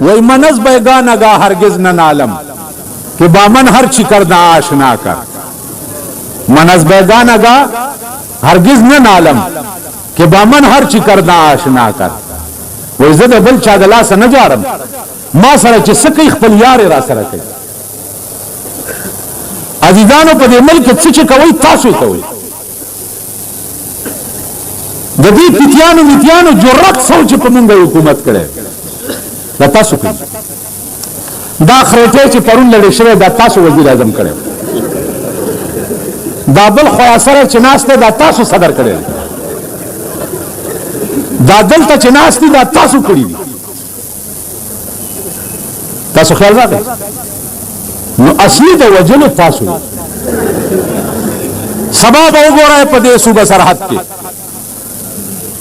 وی منز بیگانگا ہرگز نہ نالم کہ بامن ہر چی کردہ آشنا کر منز بیگانگا ہرگز نہ نالم کہ بامن ہر چی کردہ آشنا کر وی زد بل چادلا سا نجارم ما سره چې سکی خپل یار را سره کوي عزیزانو په دې ملک څه چې کوي تاسو کوي د دې پیتیانو میتیانو جرأت سوچ په موږ حکومت کړي دا تاسو کوي دا خرټه چې پرون لړې شوی دا تاسو وزیر اعظم کړي دا بل خو سره چې ناشته دا تاسو صدر کړي دا دلته چې ناشتي دا تاسو کړی دي تاسو خیال راغی نو اصلي د وجلو تاسو سبب وګورئ په دې صوبه سرحد کې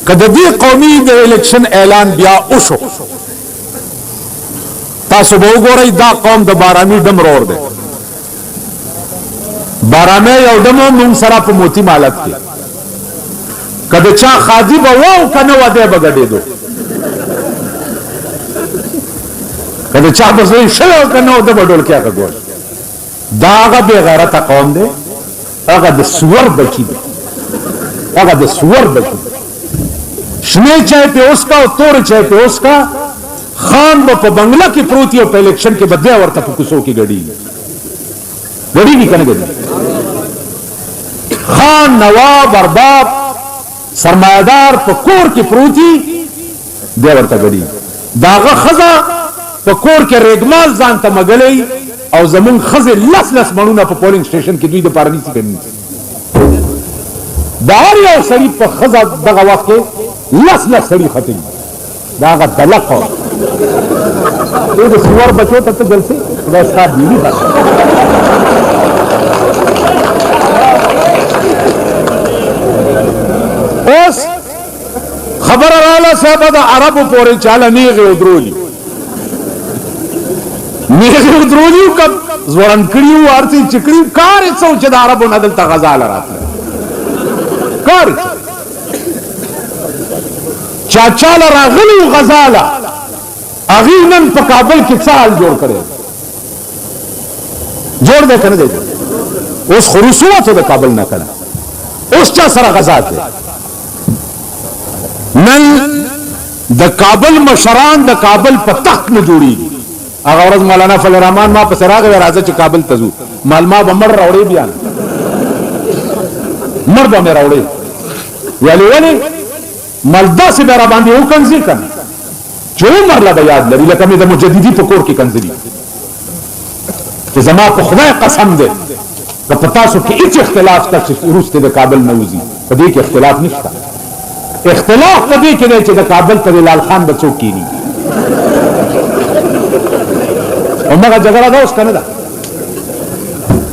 کله دې قومي د الیکشن اعلان بیا وشو تاسو وګورئ دا قوم د بارامي ډم روړ دی بارامي یو ډمو موږ سره په موتی مالت کې کله چا خادي به وو کنه وده بغډېدو کله چا به زوی شلو کنه د بډول کې هغه ګور دا هغه بے غیرت قوم دی هغه د سور بچی دی هغه د سور بچی شنه چای په اوس کا او تور چای په اوس کا خان په بنگلا کې پروت یو په الیکشن کې بده ورته په کوسو کې غړي نه کنه غړي خان نواب ارباب سرمایدار په کور کې پروتي دی ورته غړي داغه خزا په کور کې ریګمال ځان ته مګلې او زمون خزه لس مړونه په پولینګ سټیشن کې دوی د پارلیمنت کې دار یو سړي په خزه دغه وخت کې لس سړي ختم داغه دلقه دې د سوار بچو ته جلسه دا ښه دی اوس خبر رااله صاحب د عربو پورې چاله نیغه ودرولي نیغه ودرولي کب زورن کړیو ارتي چکړیو کار څو چې د عربو نه دلته غزاله راته کار چاچاله راغلی غزاله اغي نن په کابل کې څال جوړ کړي جوړ دې کنه دې اوس خروسوه ته د کابل نه کړه اوس چا سره غزا ده نن د کابل مشران د کابل په تخت نه جوړي هغه ورځ مولانا فضل الرحمن ما په سراغ راځي چې کابل ته ځو مالما بمر راوړي بیان مرده مې راوړي یالي ونی مالدا سي به را باندې وکنځي کنه چې عمر لا یاد لري لکه مې د مجددي په کور کې کنځلي چې زما په خدای قسم ده که پتا سو کې هیڅ اختلاف تک چې روسته د کابل نه وځي په دې کې اختلاف نشته اختلاف په دې کې دی چې د کابل پر لال خان بچو کینی همغه جګړه دا اوس کنه ده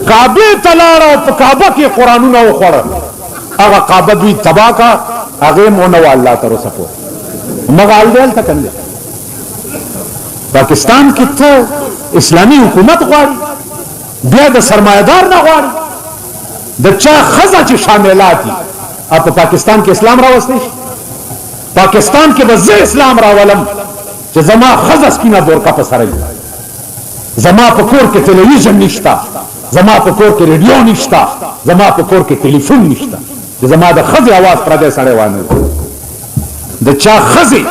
کعبه تلار او په کعبه کې قرانونه وخوړل هغه کعبه دوی تبا کا هغه مونږ الله تعالی سپو همغه الدل ته کنه پاکستان کې ته اسلامی حکومت غواړي بیا د سرمایدار نه غواړي د چا خزه چې شاملات دي په پاکستان کې اسلام راوستي پاکستان کې به اسلام راولم چې زما خزه سپینه بورکا په سره زما په کور کې تلویزیون نشته زما په کور کې ریډیو نشته زما په کور کې ټلیفون نشته زما د خزه आवाज پر دې سره وانه د چا خزه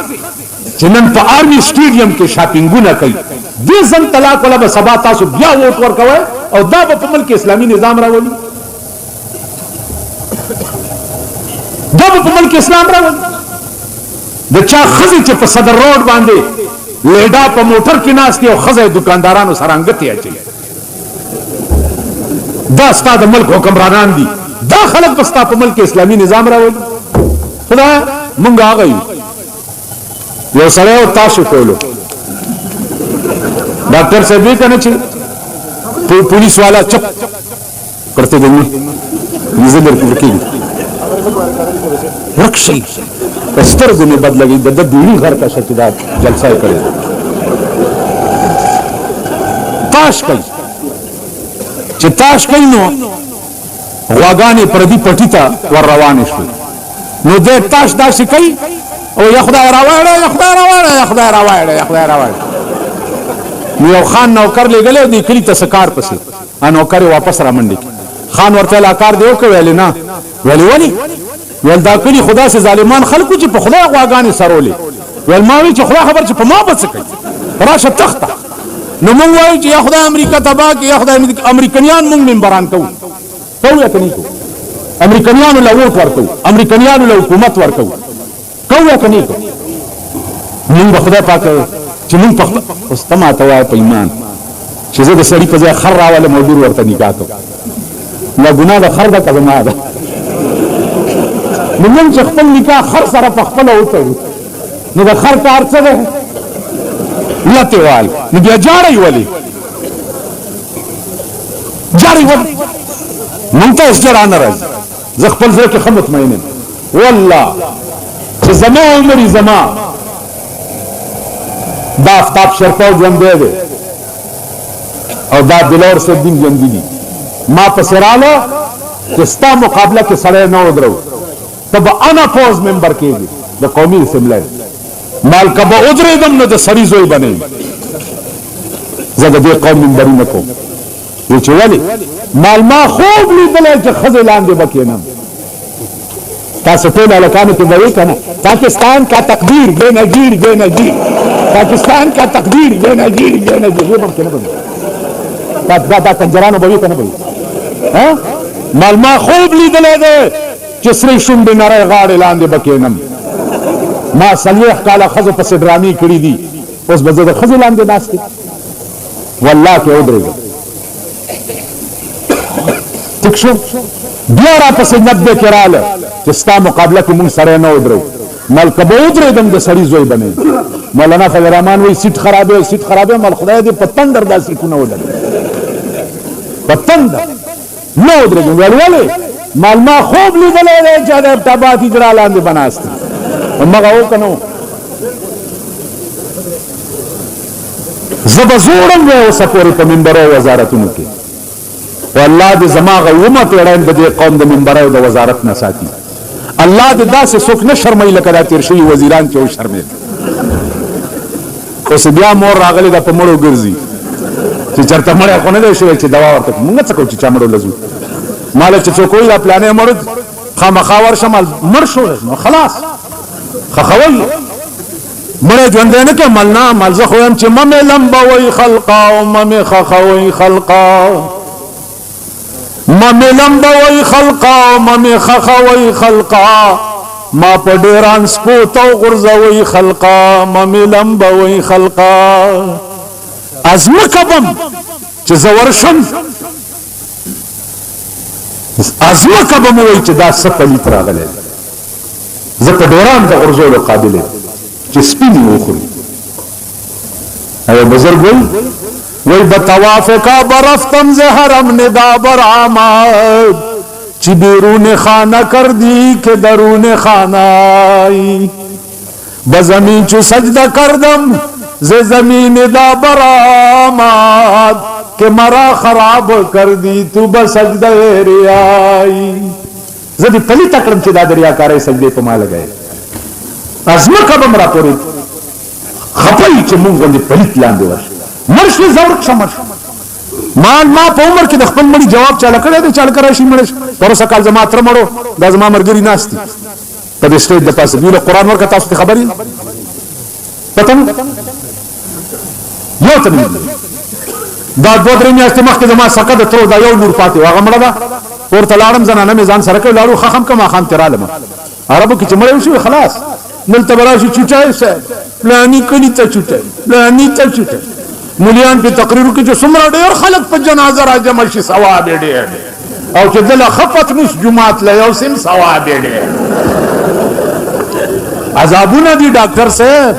چې نن په آرمي سټیډیم کې شاپینګونه کوي دې زم طلاق ولا به سبا تاسو بیا ووټ ورکوي او دا په ملک اسلامي نظام راولي دا په ملک اسلام راولي د چا خزه چې په صدر روډ باندې لیډا په موټر کې ناس دي او خزه دکاندارانو سره انګتي اچي دا ستاسو د ملک حکمرانان دي دا خلک بس په ملک اسلامي نظام راولي خدا مونږ هغه یو سره تاسو کولو ډاکټر صاحب یې کنه چې पुलिस वाला चुप करते देंगे नजर रखेगी रक्षी स्तर में बदलेगी दद बीड़ी घर का सचदार जलसा करे ताश कई नो वागाने प्रदी पटिता वर रवाने शु नो दे ताश दाशी कई ओ यखदा रवाड़े نو یو خان نوکر لګلې دی کلی ته سکار پسې ان نوکر واپس را منډي خان ورته لا کار دیو کوي نه ولی ول دا کلی خدا سے ظالمان خلکو چې په خدای غواګانې سرولې ول ما وی چې خدا خبر چې په ما بچ کوي راشه تخته نو مونږ وایو چې یا خدای امریکا تبا کې یا خدای امریکایان مونږ منبران کوو یا کني کوو امریکایانو له ووټ ورکو امریکایانو له حکومت ورکو کوو یا کني کوو مونږ خدای پاک چې مونږ په استما توای په ایمان چې زه د سړي په ځای خر راواله مودور ورته نکاح کوم لا ګناه د خر د کزما ده نو مونږ خپل نکاح خر سره په خپل وته نو د خر کار څه ده لته وال نو بیا جاړی ولی جاړی ولی مونږ ته اسجر نه راځي زه خپل ځای کې خمت مینه والله چې زما عمر زما دا افتاب شرپاو ژوند دی او دا دلور سے دین ژوند دي ما پسراله چې ستا مقابله کې سړی نه ودرو تب انا فوز ممبر کېږي د قومي اسمبلی مال کبه ودرېدم نو د سړي زوی بنئ زه د دې قوم ممبري نه کوم وی چې ولې مال ما خوب لیدلی چې ښځې لاندې به کېنم تاسو ټول هلکانو کې به وی که نه پاکستان کا تقدیر بے نظیر بے نظیر پاکستان کا تقدیر بے نظیر بے نظیر وی به کې نه به دا کنجرانو به وي که نه به وي مال ما خوب لیدلی دی چې سرې شونډې نری غاړې لاندې به کېنم ما 40 کاله ښځو پسې ډرامې کړي دي اوس به زه د ښځې لاندې ناست یم والله کې ودرېږم ټیک شو بیا را پسې 90 کې راله چې ستا مقابله کې مونږ سړی نه ودرو مال که به ودرېدم د سړي زوی به نه مولانا فضل الرحمن وایي سیټ خرابې مال خدای دې په تندر دا سیټونه ولري په تندر نه ودرېږم ولې مال ما خوب لیدلی دی چې د ابتابات اجرا لاندې به ناست یم همغه و که نه و زه به زوړم دی اوسه پورې په منبرو او وزارتونو کې والله دې زما هغه اومه پېړۍ د دې قوم د منبره او د وزارت نه ساتي الله دې داسې څوک نه شرموي لکه دا تېر شوي وزیران چې وشرمېد اوس بیا مور راغلې ده په مړو ګرځي چې چېرته مړی خو نه دی شوی چې دوا ورته کړي مونږ څه کوو چې چا مړو له ځو ماله چې څوک وایي دا پلانې مړ خامخا ورشه مړ شو نو خلاص خخوی مړی ژوندی نه کې مل نه مل زه خو یم چې ممې لمبوئ خلقا او ممې خخوئ خلقا ممې لمبوئ خلقا او ممې خخوئ خلقا ما په ډیران سپوتو غورځوئ خلقا ممې لمبوئ خلقا ازمکه بم چې زه ورشم ازمکه به مو وایي چې دا څه پلیت راغلی زه په ډیران د غورځولو قابل یم چې سپینې وخوري او بزرگ وی بطواف کعبه رفتم ز حرم ندا برآمد چی بیرون خانه کردی که درون خانه ای بزمین چو سجده کردم ز زمین دا برآمد که مرا خراب کردی تو بسجده ریایی زدی پلی تکرم چی دا دریاکاری سجده پا ما لگئے ازمکه بم را پوری خپای چې مونږ باندې پلیت لاندې ورشي مرشي زورک شمر ما په عمر کې د خپل مړي جواب چاله کړی دی چاله کرای شي مړ پروسه کال زما تر مړو دا زما مرګري ناشتي په دې سټیج د پاسه دی قرآن ورکه تاسو ته خبرې پته یو ته دا 2-3 میاشتې مخکې زما سکه د ترو دا یو نور پاتې هغه مړه ده ورته لاړم زنانه مې ځان سره کړ لاړو خخم کما خام ترالم عربو کې چې مړ شو خلاص دلته براشي چوټای صاحب پلانی کلی ته چوټای پلانی ته چوټای مليان په تقریر کې چې څومره ډېر خلک په جنازه راجمع شي ثواب ډېر او چې دل خفت نس جمعات له یو سم ثواب ډېر عذابونه دي ډاکټر صاحب